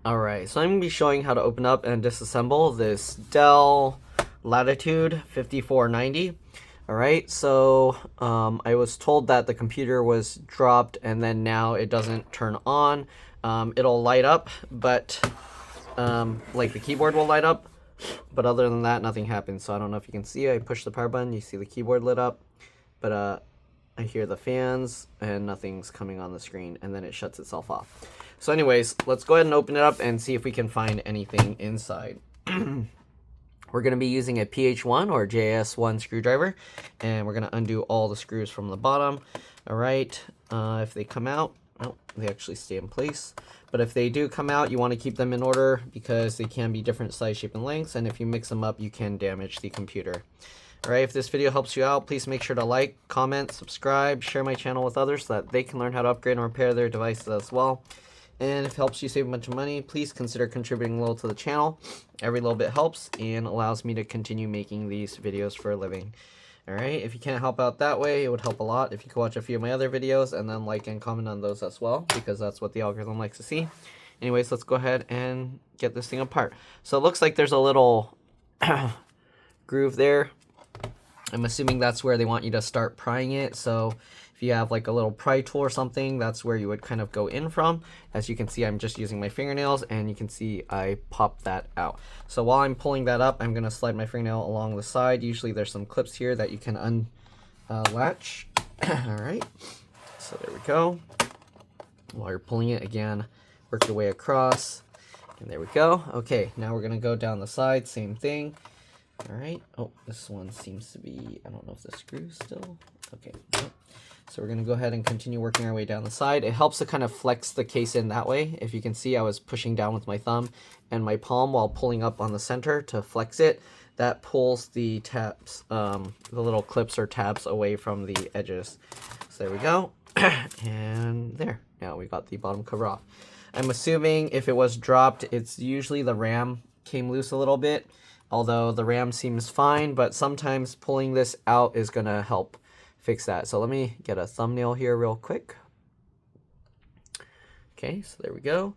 Alright, so I'm going to be showing how to open up and disassemble this Dell Latitude 5490. Alright, so I was told that the computer was dropped and then now it doesn't turn on. It'll light up, but like the keyboard will light up, but other than that nothing happens. So I don't know if you can see, I push the power button, you see the keyboard lit up, but I hear the fans and nothing's coming on the screen, and then it shuts itself off. So anyways, let's go ahead and open it up and see if we can find anything inside. We're going to be using a PH1 or JS1 screwdriver, and we're going to undo all the screws from the bottom. All right, if they come out, oh, they actually stay in place. But if they do come out, you want to keep them in order because they can be different size, shape, and lengths, and if you mix them up, you can damage the computer. Alright, if this video helps you out, please make sure to like, comment, subscribe, share my channel with others so that they can learn how to upgrade and repair their devices as well. And if it helps you save a bunch of money, please consider contributing a little to the channel. Every little bit helps and allows me to continue making these videos for a living. Alright, if you can't help out that way, it would help a lot if you could watch a few of my other videos and then like and comment on those as well, because that's what the algorithm likes to see. Anyways, let's go ahead and get this thing apart. So it looks like there's a little groove there. I'm assuming that's where they want you to start prying it. So if you have like a little pry tool or something, that's where you would kind of go in from. As you can see, I'm just using my fingernails, and you can see I popped that out. So while I'm pulling that up, I'm going to slide my fingernail along the side. Usually there's some clips here that you can unlatch. All right, so there we go. While you're pulling it, again, work your way across, and there we go. Okay, now we're going to go down the side, same thing. All right. Oh, this one seems to be, I don't know if the screw's still, okay. Nope. So we're going to go ahead and continue working our way down the side. It helps to kind of flex the case in that way. If you can see, I was pushing down with my thumb and my palm while pulling up on the center to flex it. That pulls the tabs, the little clips or tabs away from the edges. So there we go. And there. Now we got the bottom cover off. I'm assuming if it was dropped, it's usually the RAM came loose a little bit. Although the RAM seems fine, but sometimes pulling this out is going to help fix that. So let me get a thumbnail here real quick. Okay, so there we go.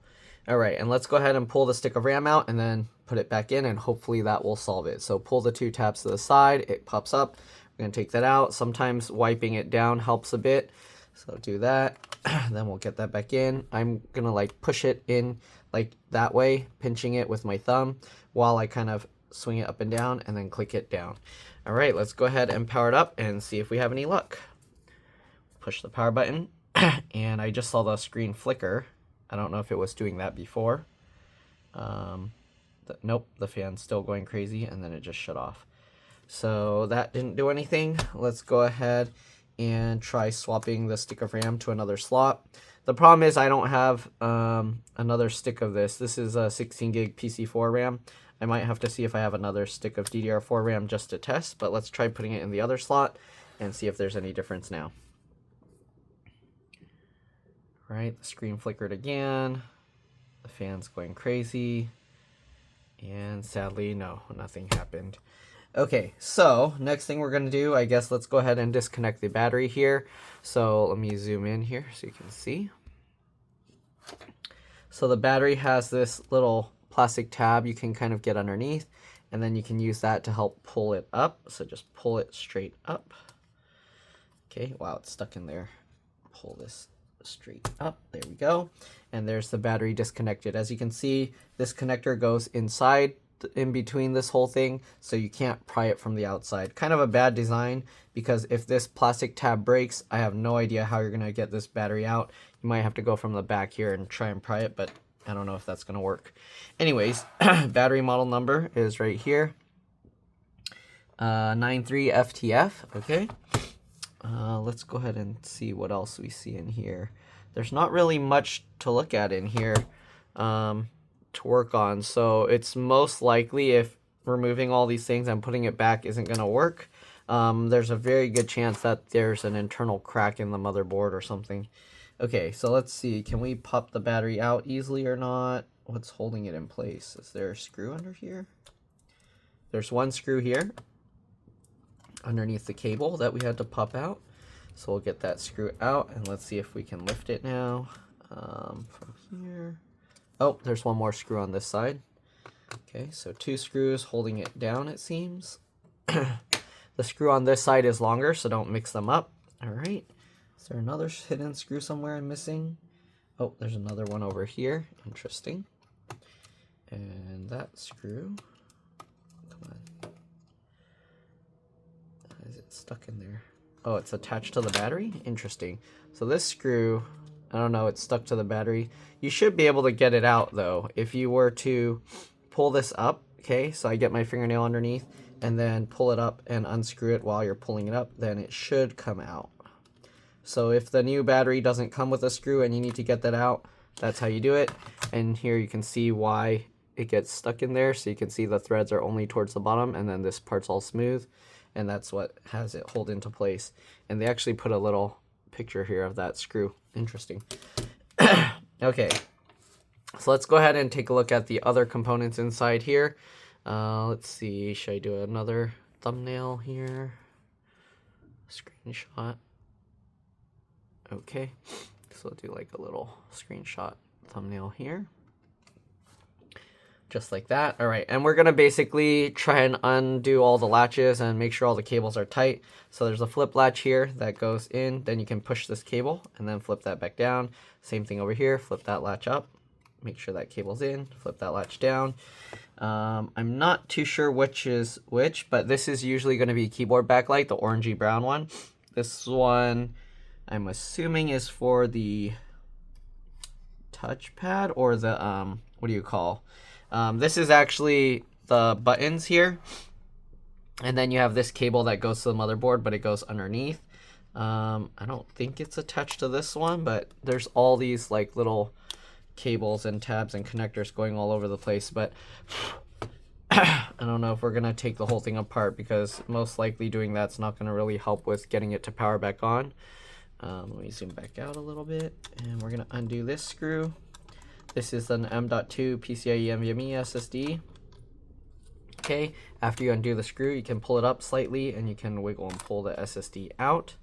All right, and let's go ahead and pull the stick of RAM out and then put it back in, and hopefully that will solve it. So pull the two tabs to the side, it pops up. We're going to take that out. Sometimes wiping it down helps a bit. So do that, then we'll get that back in. I'm going to like push it in like that way, pinching it with my thumb while I kind of swing it up and down and then click it down. All right, let's go ahead and power it up and see if we have any luck. Push the power button and I just saw the screen flicker. I don't know if it was doing that before. Nope, the fan's still going crazy, and then it just shut off. So that didn't do anything. Let's go ahead and try swapping the stick of RAM to another slot. The problem is I don't have another stick of this. This is a 16 gig PC4 RAM. I might have to see if I have another stick of DDR4 RAM just to test, but let's try putting it in the other slot and see if there's any difference now. Right, the screen flickered again. The fan's going crazy. And sadly, no, nothing happened. Okay, so next thing we're going to do, I guess let's go ahead and disconnect the battery here. So let me zoom in here so you can see. So the battery has this little plastic tab you can kind of get underneath, and then you can use that to help pull it up. So just pull it straight up. Okay, wow, it's stuck in there. Pull this straight up. There we go. And there's the battery disconnected. As you can see, this connector goes inside in between this whole thing, so you can't pry it from the outside. Kind of a bad design, because if this plastic tab breaks, I have no idea how you're going to get this battery out. You might have to go from the back here and try and pry it, but I don't know if that's going to work. Anyways, battery model number is right here. 93FTF, okay. Let's go ahead and see what else we see in here. There's not really much to look at in here to work on, so it's most likely if removing all these things and putting it back isn't going to work, there's a very good chance that there's an internal crack in the motherboard or something. Okay, so let's see. Can we pop the battery out easily or not? What's holding it in place? Is there a screw under here? There's one screw here underneath the cable that we had to pop out. So we'll get that screw out, and let's see if we can lift it now from here. Oh, there's one more screw on this side. Okay, so 2 screws holding it down, it seems. The screw on this side is longer, so don't mix them up. All right. Is there another hidden screw somewhere I'm missing? Oh, there's another one over here. Interesting. And that screw. Come on. Is it stuck in there? Oh, it's attached to the battery? Interesting. So this screw, I don't know, it's stuck to the battery. You should be able to get it out, though. If you were to pull this up, okay, so I get my fingernail underneath, and then pull it up and unscrew it while you're pulling it up, then it should come out. So if the new battery doesn't come with a screw and you need to get that out, that's how you do it. And here you can see why it gets stuck in there. So you can see the threads are only towards the bottom, and then this part's all smooth, and that's what has it hold into place. And they actually put a little picture here of that screw. Interesting. Okay, so let's go ahead and take a look at the other components inside here. Let's see, should I do another thumbnail here? Screenshot. Okay, so I'll do like a little screenshot thumbnail here. Just like that. All right, and we're gonna basically try and undo all the latches and make sure all the cables are tight. So there's a flip latch here that goes in, then you can push this cable and then flip that back down. Same thing over here, flip that latch up, make sure that cable's in, flip that latch down. I'm not too sure which is which, but this is usually going to be keyboard backlight, the orangey brown one. This one, I'm assuming, is for the touchpad or the, what do you call? This is actually the buttons here. And then you have this cable that goes to the motherboard, but it goes underneath. I don't think it's attached to this one, but there's all these like little cables and tabs and connectors going all over the place, but I don't know if we're gonna take the whole thing apart, because most likely doing that's not gonna really help with getting it to power back on. Let me zoom back out a little bit, and we're gonna undo this screw. This is an M.2 PCIe NVMe SSD. Okay, after you undo the screw, you can pull it up slightly and you can wiggle and pull the SSD out.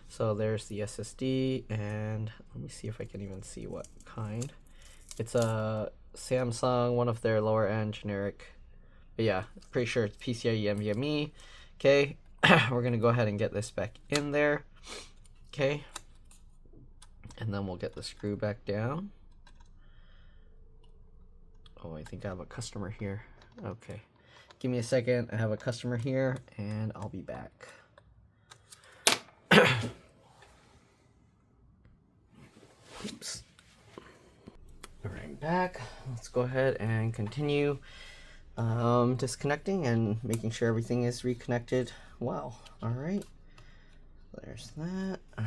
So there's the SSD, and let me see if I can even see what kind. It's a Samsung, one of their lower end generic, but yeah, pretty sure it's PCIe NVMe. Okay, we're gonna go ahead and get this back in there. Okay, and then we'll get the screw back down. Oh, I think I have a customer here. Okay, give me a second. I have a customer here, and I'll be back. Oops. All right, back. Let's go ahead and continue disconnecting and making sure everything is reconnected well. All right, there's that. All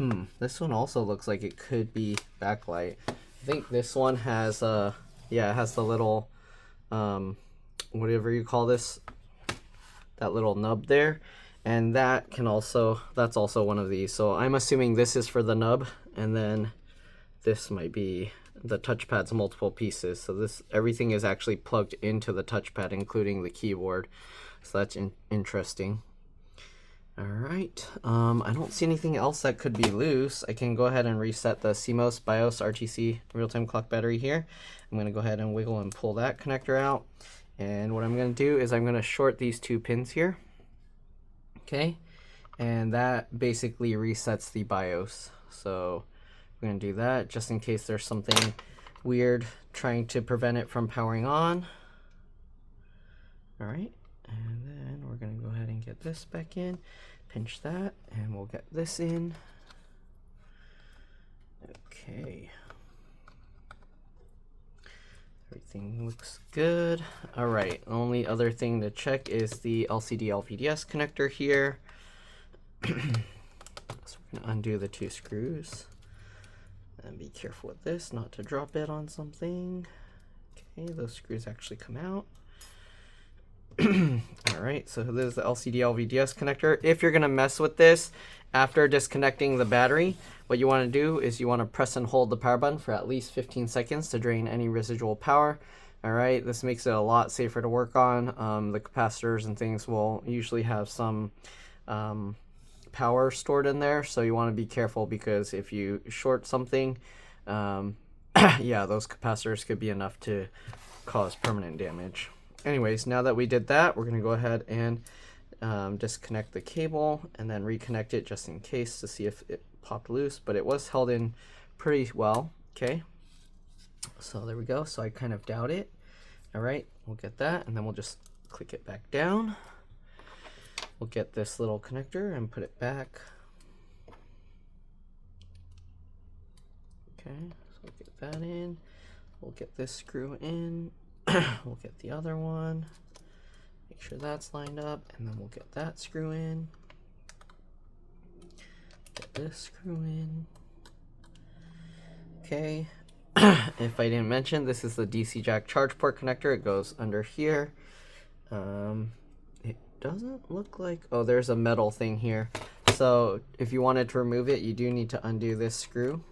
right. This one also looks like it could be backlight. I think this one has yeah, it has the little whatever you call this, that little nub there, and that can also, that's also one of these. So I'm assuming this is for the nub, and then this might be the touchpad's multiple pieces. So this, everything is actually plugged into the touchpad, including the keyboard. So that's interesting. All right, I don't see anything else that could be loose. I can go ahead and reset the CMOS BIOS RTC real-time clock battery here. I'm gonna go ahead and wiggle and pull that connector out. And what I'm gonna do is I'm gonna short these 2 pins here. Okay, and that basically resets the BIOS. So we're gonna do that just in case there's something weird trying to prevent it from powering on. All right, and then we're gonna go ahead and get this back in, pinch that, and we'll get this in. Okay. Everything looks good. All right, only other thing to check is the LCD LVDS connector here. So we're gonna undo the 2 screws. And be careful with this, not to drop it on something. Okay, those screws actually come out. All right, so this is the LCD LVDS connector. If you're gonna mess with this after disconnecting the battery, what you want to do is you want to press and hold the power button for at least 15 seconds to drain any residual power. All right, this makes it a lot safer to work on. The capacitors and things will usually have some power stored in there, so you want to be careful, because if you short something, yeah, those capacitors could be enough to cause permanent damage. Anyways, now that we did that, we're going to go ahead and disconnect the cable and then reconnect it just in case to see if it popped loose, but it was held in pretty well. Okay, so there we go. So I kind of doubt it. All right, we'll get that, and then we'll just click it back down. We'll get this little connector and put it back. Okay, so we'll get that in. We'll get this screw in. We'll get the other one. Make sure that's lined up, and then we'll get that screw in. Get this screw in. Okay. If I didn't mention, this is the DC jack charge port connector. It goes under here. It doesn't look like... Oh, there's a metal thing here. So if you wanted to remove it, you do need to undo this screw.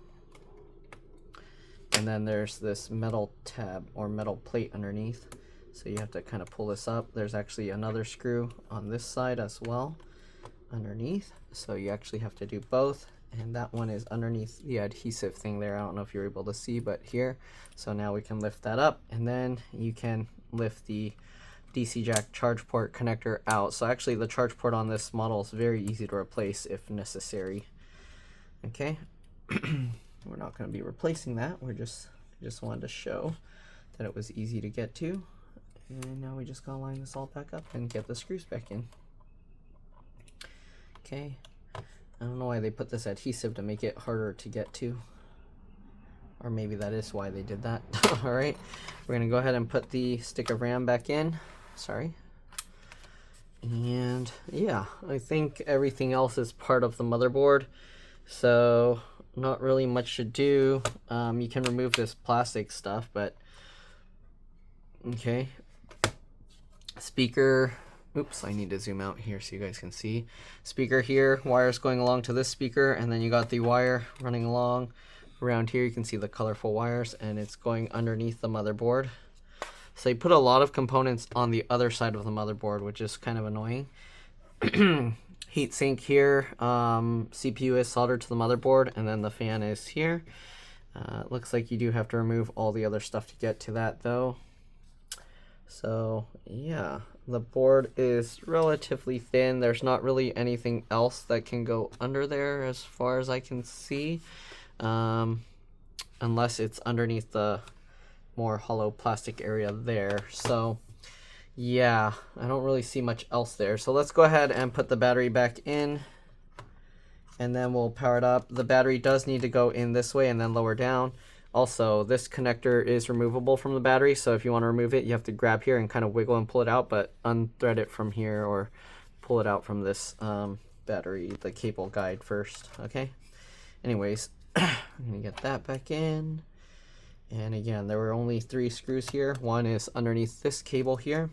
And then there's this metal tab or metal plate underneath. So you have to kind of pull this up. There's actually another screw on this side as well underneath. So you actually have to do both. And that one is underneath the adhesive thing there. I don't know if you're able to see, but here. So now we can lift that up, and then you can lift the DC jack charge port connector out. So actually the charge port on this model is very easy to replace if necessary. Okay. We're not going to be replacing that. We're just wanted to show that it was easy to get to. And now we just gotta line this all back up and get the screws back in. Okay. I don't know why they put this adhesive to make it harder to get to. Or maybe that is why they did that. Alright. We're gonna go ahead and put the stick of RAM back in. Sorry. And yeah, I think everything else is part of the motherboard. So not really much to do. You can remove this plastic stuff, but okay. Speaker, oops, I need to zoom out here so you guys can see. Speaker here, wires going along to this speaker, and then you got the wire running along around here. You can see the colorful wires, and it's going underneath the motherboard. So they put a lot of components on the other side of the motherboard, which is kind of annoying. Heat sink here, CPU is soldered to the motherboard, and then the fan is here. It looks like you do have to remove all the other stuff to get to that though. So yeah, the board is relatively thin. There's not really anything else that can go under there as far as I can see, unless it's underneath the more hollow plastic area there. So yeah, I don't really see much else there. So let's go ahead and put the battery back in, and then we'll power it up. The battery does need to go in this way and then lower down. Also, this connector is removable from the battery, so if you want to remove it, you have to grab here and kind of wiggle and pull it out, but unthread it from here or pull it out from this battery, the cable guide first, okay? Anyways, I'm going to get that back in. And again, there were only 3 screws here. One is underneath this cable here.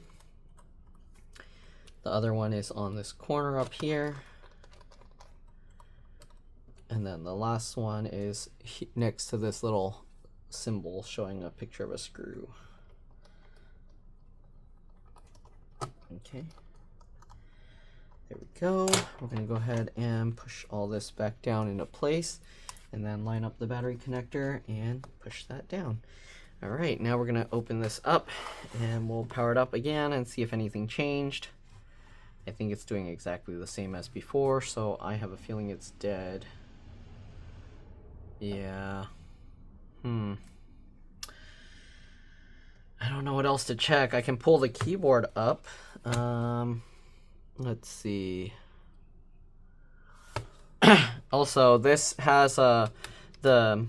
The other one is on this corner up here. And then the last one is next to this little symbol showing a picture of a screw. Okay. There we go. We're going to go ahead and push all this back down into place, and then line up the battery connector and push that down. All right, now we're going to open this up and we'll power it up again and see if anything changed. I think it's doing exactly the same as before, so I have a feeling it's dead. Yeah. I don't know what else to check. I can pull the keyboard up. Let's see. Also, this has the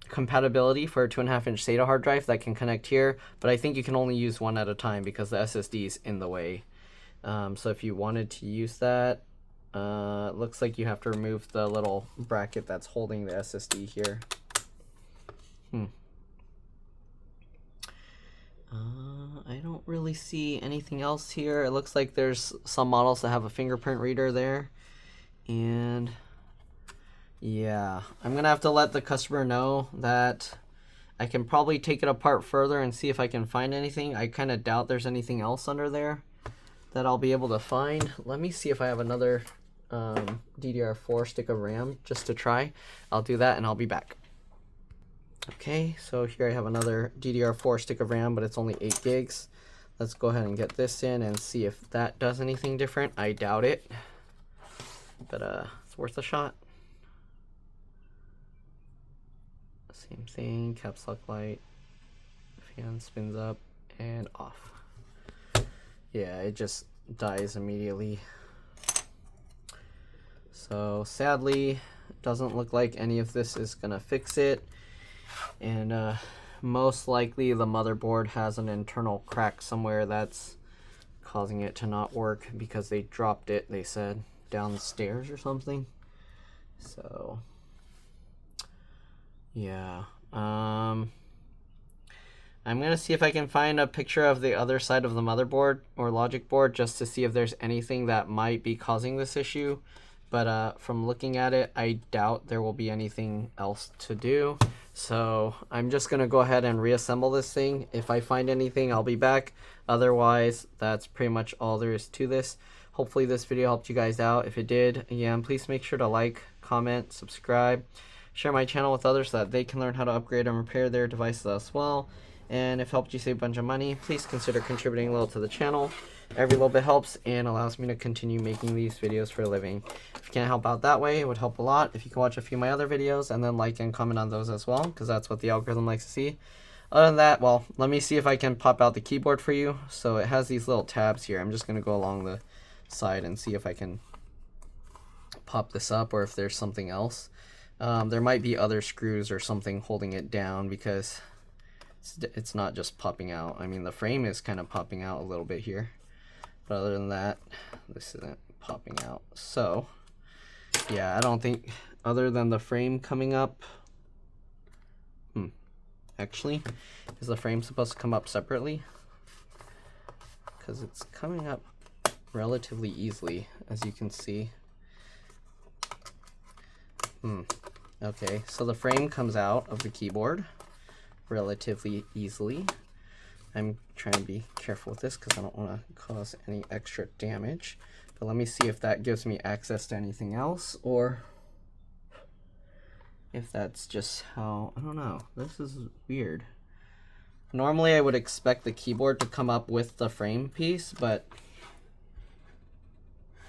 compatibility for a 2.5-inch SATA hard drive that can connect here, but I think you can only use one at a time because the SSD is in the way. So if you wanted to use that, it looks like you have to remove the little bracket that's holding the SSD here. I don't really see anything else here. It looks like there's some models that have a fingerprint reader there. And yeah, I'm gonna have to let the customer know that I can probably take it apart further and see if I can find anything. I kind of doubt there's anything else under there that I'll be able to find. Let me see if I have another DDR4 stick of RAM just to try. I'll do that and I'll be back. Okay, so here I have another DDR4 stick of RAM, but it's only 8 gigs. Let's go ahead and get this in and see if that does anything different. I doubt it, but it's worth a shot. Same thing, caps lock light, fan spins up and off. Yeah, it just dies immediately. So sadly, doesn't look like any of this is gonna fix it. And most likely the motherboard has an internal crack somewhere that's causing it to not work because they dropped it, they said, downstairs or something. So yeah, I'm gonna see if I can find a picture of the other side of the motherboard or logic board just to see if there's anything that might be causing this issue. But from looking at it, I doubt there will be anything else to do. So I'm just going to go ahead and reassemble this thing. If I find anything, I'll be back. Otherwise, that's pretty much all there is to this. Hopefully this video helped you guys out. If it did, again, please make sure to like, comment, subscribe, share my channel with others so that they can learn how to upgrade and repair their devices as well. And if it helped you save a bunch of money, please consider contributing a little to the channel. Every little bit helps and allows me to continue making these videos for a living. If you can't help out that way, it would help a lot if you can watch a few of my other videos and then like and comment on those as well, because that's what the algorithm likes to see. Other than that, well, let me see if I can pop out the keyboard for you. So it has these little tabs here. I'm just going to go along the side and see if I can pop this up or if there's something else. There might be other screws or something holding it down because it's not just popping out. I mean, the frame is kind of popping out a little bit here. But other than that, this isn't popping out. So, yeah, I don't think, other than the frame coming up, actually, is the frame supposed to come up separately? Because it's coming up relatively easily, as you can see. Okay, so the frame comes out of the keyboard relatively easily. I'm trying to be careful with this because I don't want to cause any extra damage. But let me see if that gives me access to anything else, or if that's just how, I don't know. This is weird. Normally I would expect the keyboard to come up with the frame piece, but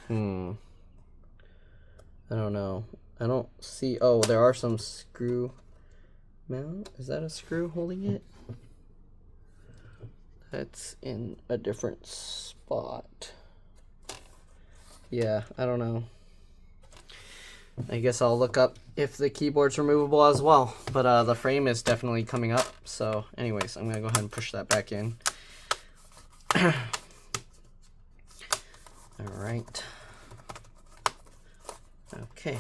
I don't know. I don't see, oh, there are some screw mount. Is that a screw holding it? That's in a different spot. Yeah, I don't know. I guess I'll look up if the keyboard's removable as well. But the frame is definitely coming up. So anyways, I'm going to go ahead and push that back in. Alright. Okay.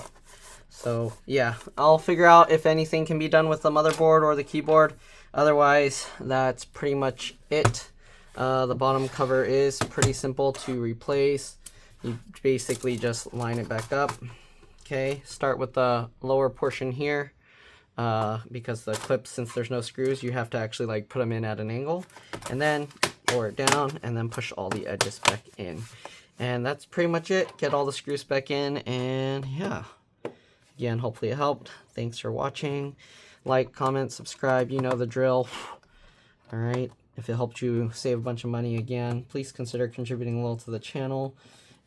So yeah, I'll figure out if anything can be done with the motherboard or the keyboard. Otherwise, that's pretty much it. The bottom cover is pretty simple to replace. You basically just line it back up. Okay, start with the lower portion here. Because the clips, since there's no screws, you have to actually like put them in at an angle. And then lower it down and then push all the edges back in. And that's pretty much it. Get all the screws back in, and yeah. Again, hopefully it helped. Thanks for watching. Like, comment, subscribe, you know the drill. Alright, if it helped you save a bunch of money, again, please consider contributing a little to the channel.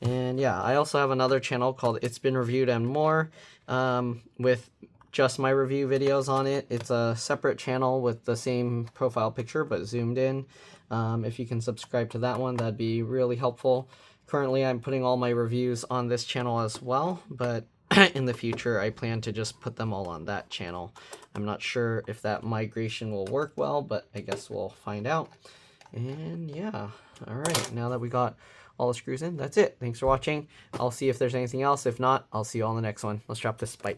And yeah, I also have another channel called It's Been Reviewed and More, with just my review videos on it. It's a separate channel with the same profile picture but zoomed in. If you can subscribe to that one, that'd be really helpful. Currently, I'm putting all my reviews on this channel as well, but in the future, I plan to just put them all on that channel. I'm not sure if that migration will work well, but I guess we'll find out. And yeah, all right, now that we got all the screws in, that's it. Thanks for watching. I'll see if there's anything else. If not, I'll see you all in the next one. Let's drop this. Bye.